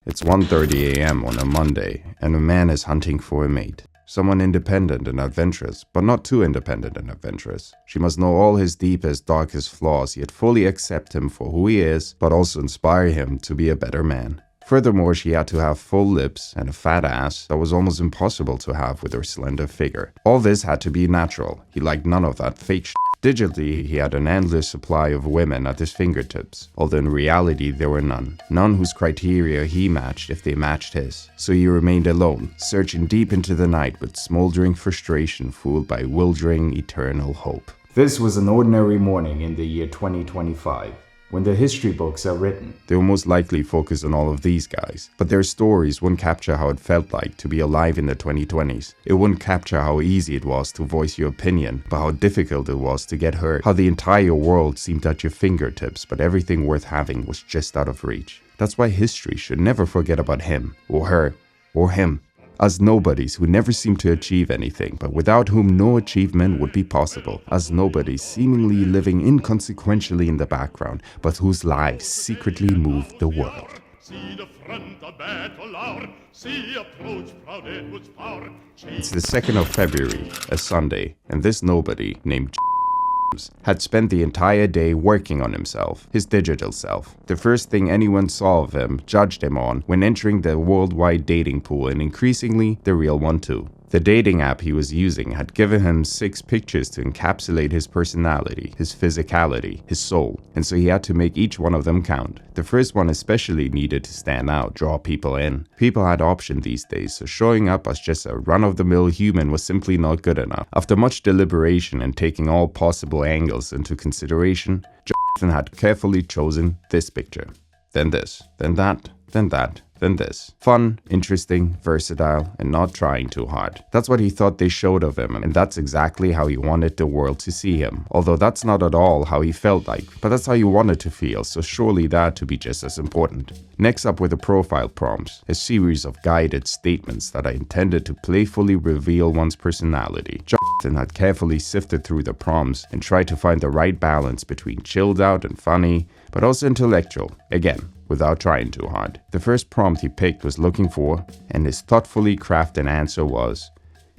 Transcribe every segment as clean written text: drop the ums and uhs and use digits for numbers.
It's 1:30 a.m. on a Monday, and a man is hunting for a mate. Someone independent and adventurous, but not too independent and adventurous. She must know all his deepest, darkest flaws, yet fully accept him for who he is, but also inspire him to be a better man. Furthermore, she had to have full lips and a fat ass that was almost impossible to have with her slender figure. All this had to be natural. He liked none of that fake shit. Digitally, he had an endless supply of women at his fingertips, although in reality there were none. None whose criteria he matched if they matched his. So he remained alone, searching deep into the night with smoldering frustration fueled by wildering eternal hope. This was an ordinary morning in the year 2025. When the history books are written, they will most likely focus on all of these guys, but their stories wouldn't capture how it felt like to be alive in the 2020s. It wouldn't capture how easy it was to voice your opinion, but how difficult it was to get heard, how the entire world seemed at your fingertips, but everything worth having was just out of reach. That's why history should never forget about him, or her, or him. As nobodies who never seemed to achieve anything, but without whom no achievement would be possible. As nobodies seemingly living inconsequentially in the background, but whose lives secretly moved the world. It's the 2nd of February, a Sunday, and this nobody, named had spent the entire day working on himself, his digital self. The first thing anyone saw of him, judged him on, when entering the worldwide dating pool, and increasingly the real one too. The dating app he was using had given him 6 pictures to encapsulate his personality, his physicality, his soul, and so he had to make each one of them count. The first one especially needed to stand out, draw people in. People had options these days, so showing up as just a run-of-the-mill human was simply not good enough. After much deliberation and taking all possible angles into consideration, Jonathan had carefully chosen this picture. Then this, then that, then that, then this. Fun, interesting, versatile, and not trying too hard. That's what he thought they showed of him, and that's exactly how he wanted the world to see him. Although that's not at all how he felt like, but that's how he wanted to feel, so surely that had to be just as important. Next up were the profile prompts, a series of guided statements that are intended to playfully reveal one's personality. Jonathan had carefully sifted through the prompts and tried to find the right balance between chilled out and funny, but also intellectual. Again, without trying too hard. The first prompt he picked was looking for, and his thoughtfully crafted answer was.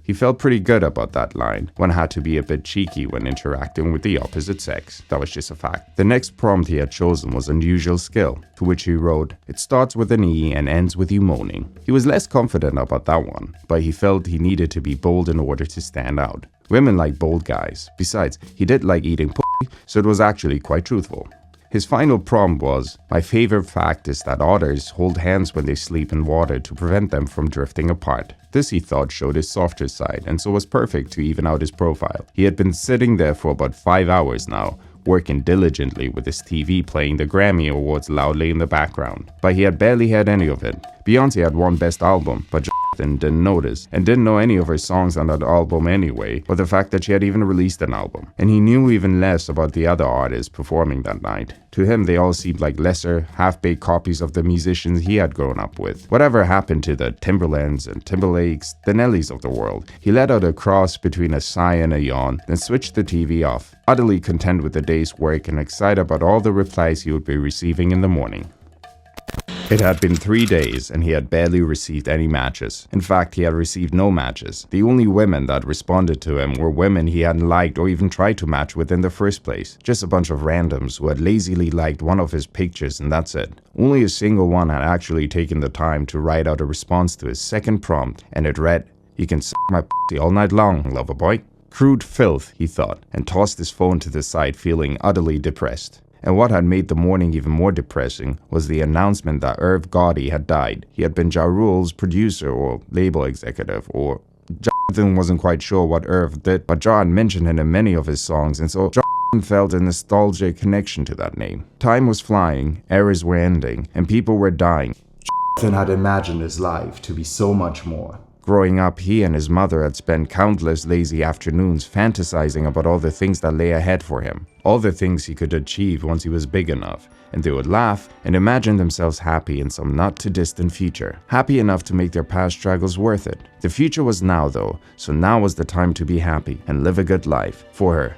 He felt pretty good about that line. One had to be a bit cheeky when interacting with the opposite sex. That was just a fact. The next prompt he had chosen was unusual skill, to which he wrote, "It starts with an E and ends with you moaning." He was less confident about that one, but he felt he needed to be bold in order to stand out. Women like bold guys. Besides, he did like eating pussy, so it was actually quite truthful. His final prompt was, "My favorite fact is that otters hold hands when they sleep in water to prevent them from drifting apart." This he thought showed his softer side, and so was perfect to even out his profile. He had been sitting there for about 5 hours now, working diligently with his TV playing the Grammy Awards loudly in the background. But he had barely heard any of it. Beyonce had won Best Album, but Jonathan didn't notice, and didn't know any of her songs on that album anyway, or the fact that she had even released an album. And he knew even less about the other artists performing that night. To him, they all seemed like lesser, half-baked copies of the musicians he had grown up with. Whatever happened to the Timberlands and Timberlakes, the Nellies of the world? He let out a cross between a sigh and a yawn, then switched the TV off, utterly content with the day's work and excited about all the replies he would be receiving in the morning. It had been 3 days and he had barely received any matches. In fact, he had received no matches. The only women that responded to him were women he hadn't liked or even tried to match with in the first place. Just a bunch of randoms who had lazily liked one of his pictures, and that's it. Only a single one had actually taken the time to write out a response to his second prompt, and it read, "You can suck my pussy all night long, lover boy." Crude filth, he thought, and tossed his phone to the side, feeling utterly depressed. And what had made the morning even more depressing was the announcement that Irv Gotti had died. He had been Ja Rule's producer or label executive, or Jonathan wasn't quite sure what Irv did, but Ja had mentioned him in many of his songs, and so Jonathan felt a nostalgic connection to that name. Time was flying, eras were ending, and people were dying. Jonathan had imagined his life to be so much more. Growing up, he and his mother had spent countless lazy afternoons fantasizing about all the things that lay ahead for him, all the things he could achieve once he was big enough, and they would laugh and imagine themselves happy in some not-too-distant future, happy enough to make their past struggles worth it. The future was now though, so now was the time to be happy and live a good life for her.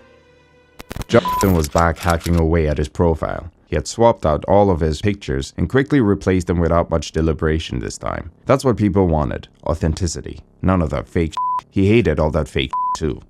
Jonathan was back hacking away at his profile. He had swapped out all of his pictures and quickly replaced them without much deliberation this time. That's what people wanted, authenticity. None of that fake shit. He hated all that fake shit too.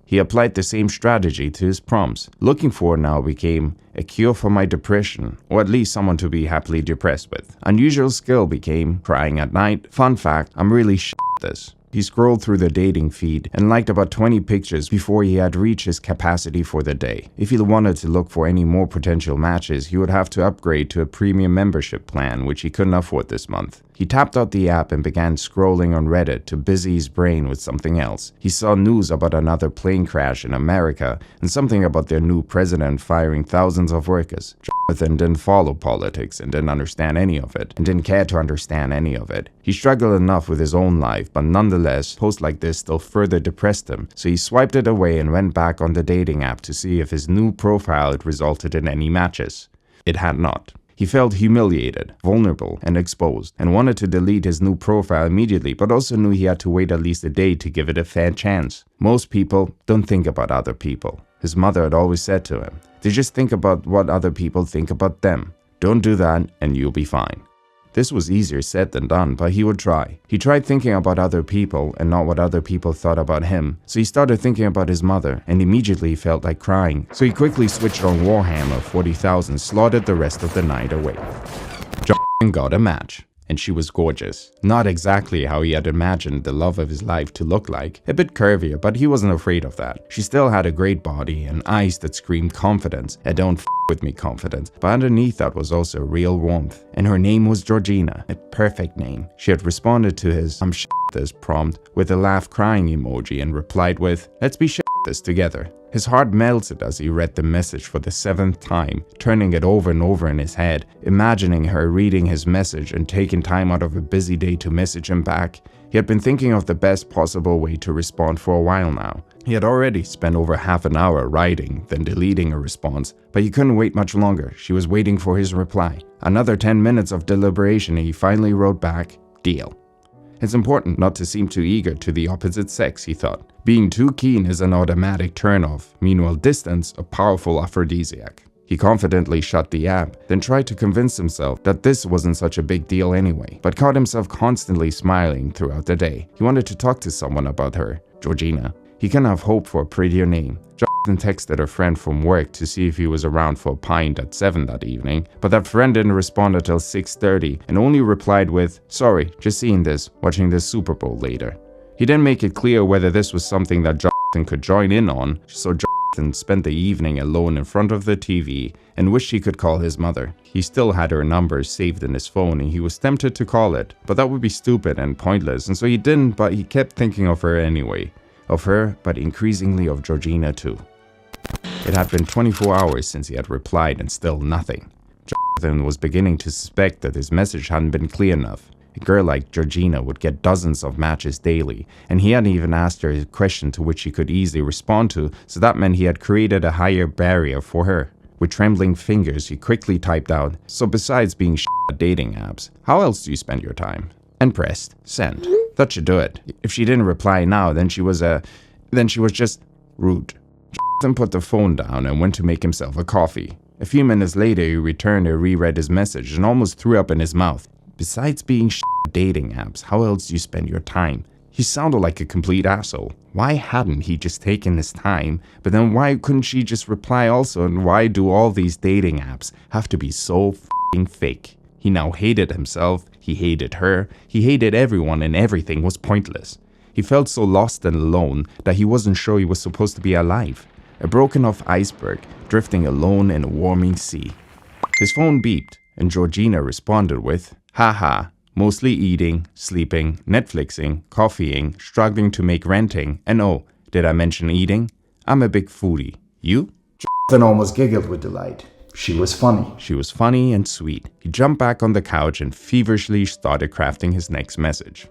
He applied the same strategy to his prompts. Looking for now became a cure for my depression, or at least someone to be happily depressed with. Unusual skill became crying at night. Fun fact, I'm really shit at this. He scrolled through the dating feed and liked about 20 pictures before he had reached his capacity for the day. If he wanted to look for any more potential matches, he would have to upgrade to a premium membership plan, which he couldn't afford this month. He tapped out the app and began scrolling on Reddit to busy his brain with something else. He saw news about another plane crash in America and something about their new president firing thousands of workers. Jonathan didn't follow politics and didn't understand any of it, and didn't care to understand any of it. He struggled enough with his own life, but nonetheless, posts like this still further depressed him, so he swiped it away and went back on the dating app to see if his new profile had resulted in any matches. It had not. He felt humiliated, vulnerable, and exposed, and wanted to delete his new profile immediately, but also knew he had to wait at least a day to give it a fair chance. Most people don't think about other people. His mother had always said to him, they just think about what other people think about them. Don't do that and you'll be fine. This was easier said than done, but he would try. He tried thinking about other people and not what other people thought about him. So he started thinking about his mother and immediately felt like crying. So he quickly switched on Warhammer 40,000, slaughtered the rest of the night away. Jonathan got a match. And she was gorgeous. Not exactly how he had imagined the love of his life to look like. A bit curvier, but he wasn't afraid of that. She still had a great body and eyes that screamed confidence. A don't f with me confidence. But underneath that was also real warmth. And her name was Georgina. A perfect name. She had responded to his I'm shit this prompt with a laugh crying emoji and replied with, let's be shit this together. His heart melted as he read the message for the 7th time, turning it over and over in his head, imagining her reading his message and taking time out of a busy day to message him back. He had been thinking of the best possible way to respond for a while now. He had already spent over half an hour writing, then deleting a response, but he couldn't wait much longer. She was waiting for his reply. Another 10 minutes of deliberation and he finally wrote back, deal. It's important not to seem too eager to the opposite sex, he thought. Being too keen is an automatic turn-off, meanwhile distance a powerful aphrodisiac. He confidently shut the app, then tried to convince himself that this wasn't such a big deal anyway, but caught himself constantly smiling throughout the day. He wanted to talk to someone about her, Georgina. He couldn't have hoped for a prettier name. Jonathan texted a friend from work to see if he was around for a pint at 7 that evening, but that friend didn't respond until 6:30 and only replied with, sorry, just seeing this, watching the Super Bowl later. He didn't make it clear whether this was something that Jonathan could join in on, so Jonathan spent the evening alone in front of the TV and wished he could call his mother. He still had her number saved in his phone and he was tempted to call it, but that would be stupid and pointless, and so he didn't, but he kept thinking of her anyway. Of her, but increasingly of Georgina too. It had been 24 hours since he had replied and still nothing. Jonathan was beginning to suspect that his message hadn't been clear enough. A girl like Georgina would get dozens of matches daily, and he hadn't even asked her a question to which she could easily respond to, so that meant he had created a higher barrier for her. With trembling fingers, he quickly typed out, so besides being shit at dating apps, how else do you spend your time? And pressed send. That should do it. If she didn't reply now, then she was just rude. Jonathan put the phone down and went to make himself a coffee. A few minutes later, he returned and reread his message and almost threw up in his mouth. Besides being shit at dating apps, how else do you spend your time? He sounded like a complete asshole. Why hadn't he just taken his time? But then why couldn't she just reply also? And why do all these dating apps have to be so f***ing fake? He now hated himself, he hated her, he hated everyone, and everything was pointless. He felt so lost and alone that he wasn't sure he was supposed to be alive. A broken off iceberg, drifting alone in a warming sea. His phone beeped, and Georgina responded with, haha, mostly eating, sleeping, Netflixing, coffeeing, struggling to make renting, and oh, did I mention eating? I'm a big foodie. You? Jonathan almost giggled with delight. She was funny. She was funny and sweet. He jumped back on the couch and feverishly started crafting his next message.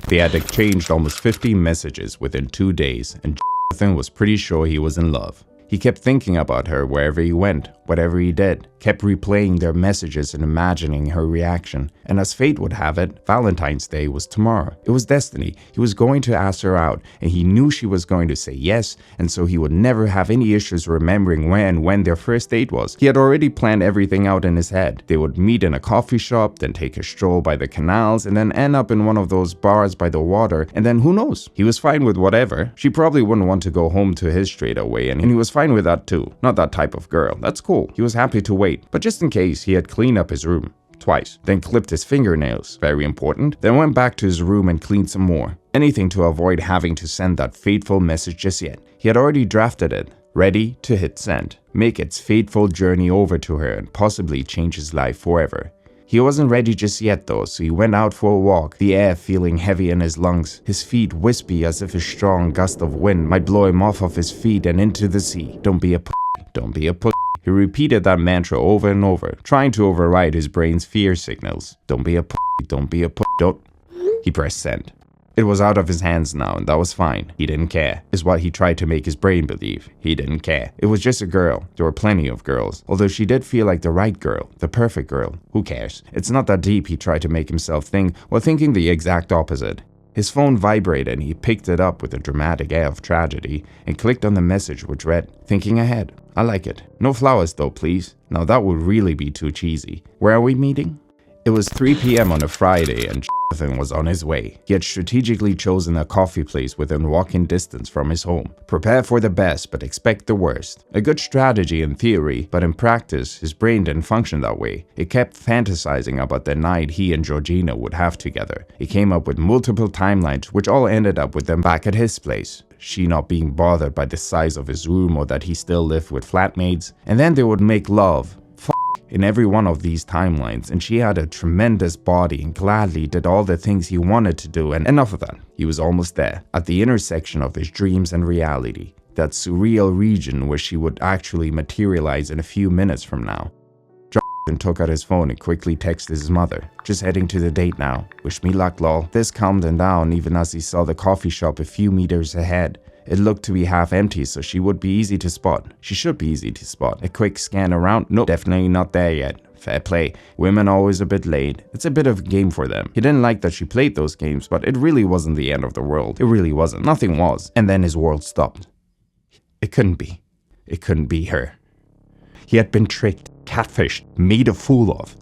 They had exchanged almost 50 messages within 2 days, and Jonathan was pretty sure he was in love. He kept thinking about her wherever he went, whatever he did. kept replaying their messages and imagining her reaction. And as fate would have it, Valentine's Day was tomorrow. It was destiny. He was going to ask her out, and he knew she was going to say yes, and so he would never have any issues remembering when their first date was. He had already planned everything out in his head. They would meet in a coffee shop, then take a stroll by the canals, and then end up in one of those bars by the water, and then who knows? He was fine with whatever. She probably wouldn't want to go home to his straight away, and he was fine with that too. Not that type of girl. That's cool. He was happy to wait, but just in case, he had cleaned up his room. Twice, then clipped his fingernails, very important, then went back to his room and cleaned some more. Anything to avoid having to send that fateful message just yet. He had already drafted it, ready to hit send, make its fateful journey over to her and possibly change his life forever. He wasn't ready just yet though, so he went out for a walk, the air feeling heavy in his lungs, his feet wispy as if a strong gust of wind might blow him off of his feet and into the sea. Don't be a pussy, don't be a pussy. He repeated that mantra over and over, trying to override his brain's fear signals. Don't be a pussy, don't be a pussy, don't. He pressed send. It was out of his hands now, and that was fine. He didn't care, is what he tried to make his brain believe. He didn't care. It was just a girl. There were plenty of girls. Although she did feel like the right girl, the perfect girl. Who cares? It's not that deep, he tried to make himself think, while thinking the exact opposite. His phone vibrated and he picked it up with a dramatic air of tragedy and clicked on the message which read, "Thinking ahead. I like it. No flowers though, please. Now that would really be too cheesy. Where are we meeting?" It was 3 p.m. on a Friday and Jonathan was on his way. He had strategically chosen a coffee place within walking distance from his home. Prepare for the best, but expect the worst. A good strategy in theory, but in practice, his brain didn't function that way. It kept fantasizing about the night he and Georgina would have together. He came up with multiple timelines, which all ended up with them back at his place. She not being bothered by the size of his room or that he still lived with flatmates. And then they would make love. In every one of these timelines, and she had a tremendous body and gladly did all the things he wanted to do, and enough of that. He was almost there, at the intersection of his dreams and reality, that surreal region where she would actually materialize in a few minutes from now. Jonathan took out his phone and quickly texted his mother, "Just heading to the date now. Wish me luck, lol." This calmed him down even as he saw the coffee shop a few meters ahead. It looked to be half empty, so she would be easy to spot. She should be easy to spot. A quick scan around. Nope, definitely not there yet. Fair play. Women always a bit late. It's a bit of a game for them. He didn't like that she played those games, but it really wasn't the end of the world. It really wasn't. Nothing was. And then his world stopped. It couldn't be. It couldn't be her. He had been tricked, catfished, made a fool of.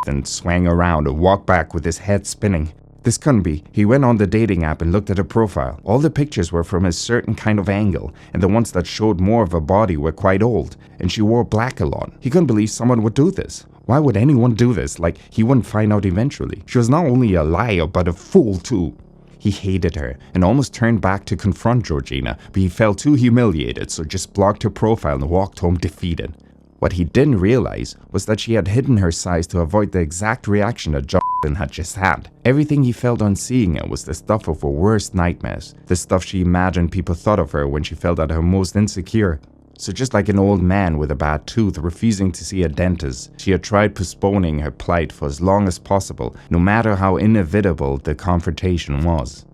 Then swang around and walked back with his head spinning. This couldn't be. He went on the dating app and looked at her profile. All the pictures were from a certain kind of angle, and the ones that showed more of her body were quite old, and she wore black a lot. He couldn't believe someone would do this. Why would anyone do this? Like, he wouldn't find out eventually. She was not only a liar, but a fool too. He hated her, and almost turned back to confront Georgina, but he felt too humiliated, so just blocked her profile and walked home defeated. What he didn't realize was that she had hidden her size to avoid the exact reaction that Jonathan had just had. Everything he felt on seeing her was the stuff of her worst nightmares, the stuff she imagined people thought of her when she felt at her most insecure. So just like an old man with a bad tooth refusing to see a dentist, she had tried postponing her plight for as long as possible, no matter how inevitable the confrontation was.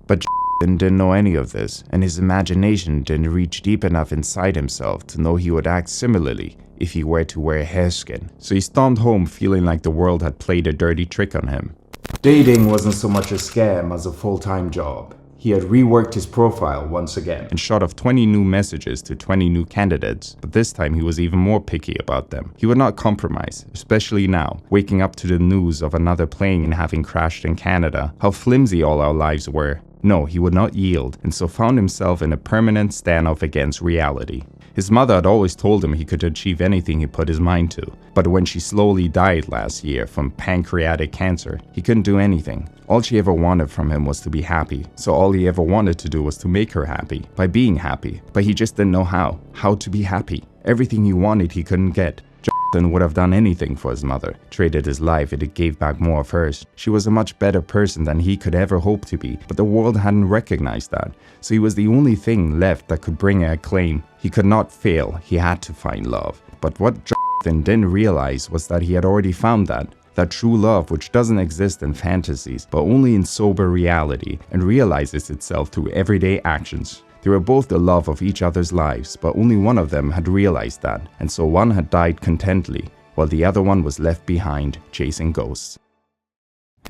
But Jonathan didn't know any of this, and his imagination didn't reach deep enough inside himself to know he would act similarly if he were to wear a hareskin. So he stormed home feeling like the world had played a dirty trick on him. Dating wasn't so much a scam as a full-time job. He had reworked his profile once again and shot off 20 new messages to 20 new candidates, but this time he was even more picky about them. He would not compromise, especially now, waking up to the news of another plane having crashed in Canada, how flimsy all our lives were. No, he would not yield, and so found himself in a permanent standoff against reality. His mother had always told him he could achieve anything he put his mind to, but when she slowly died last year from pancreatic cancer, he couldn't do anything. All she ever wanted from him was to be happy, so all he ever wanted to do was to make her happy, by being happy, but he just didn't know how to be happy. Everything he wanted he couldn't get. Jonathan would have done anything for his mother, traded his life if it gave back more of hers. She was a much better person than he could ever hope to be, but the world hadn't recognized that, so he was the only thing left that could bring her acclaim. He could not fail, he had to find love. But what Jonathan didn't realize was that he had already found that true love which doesn't exist in fantasies, but only in sober reality, and realizes itself through everyday actions. They were both the love of each other's lives, but only one of them had realized that, and so one had died contently, while the other one was left behind chasing ghosts.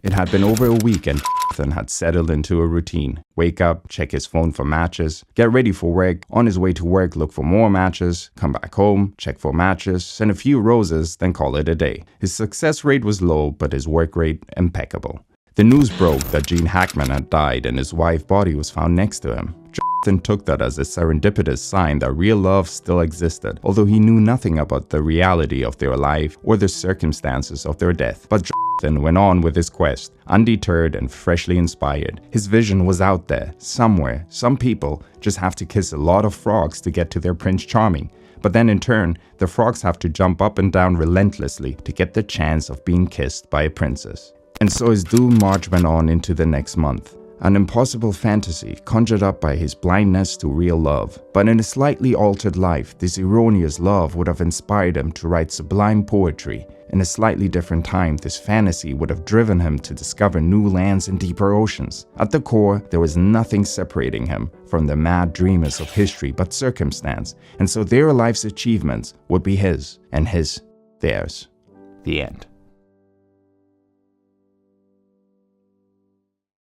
It had been over a week and Jonathan had settled into a routine. Wake up, check his phone for matches, get ready for work, on his way to work look for more matches, come back home, check for matches, send a few roses, then call it a day. His success rate was low, but his work rate impeccable. The news broke that Gene Hackman had died and his wife's body was found next to him. Jonathan took that as a serendipitous sign that real love still existed, although he knew nothing about the reality of their life or the circumstances of their death. But Jonathan went on with his quest, undeterred and freshly inspired. His vision was out there, somewhere. Some people just have to kiss a lot of frogs to get to their Prince Charming. But then in turn, the frogs have to jump up and down relentlessly to get the chance of being kissed by a princess. And so his doom march went on into the next month. An impossible fantasy conjured up by his blindness to real love. But in a slightly altered life, this erroneous love would have inspired him to write sublime poetry. In a slightly different time, this fantasy would have driven him to discover new lands and deeper oceans. At the core, there was nothing separating him from the mad dreamers of history but circumstance, and so their life's achievements would be his, and his theirs. The end.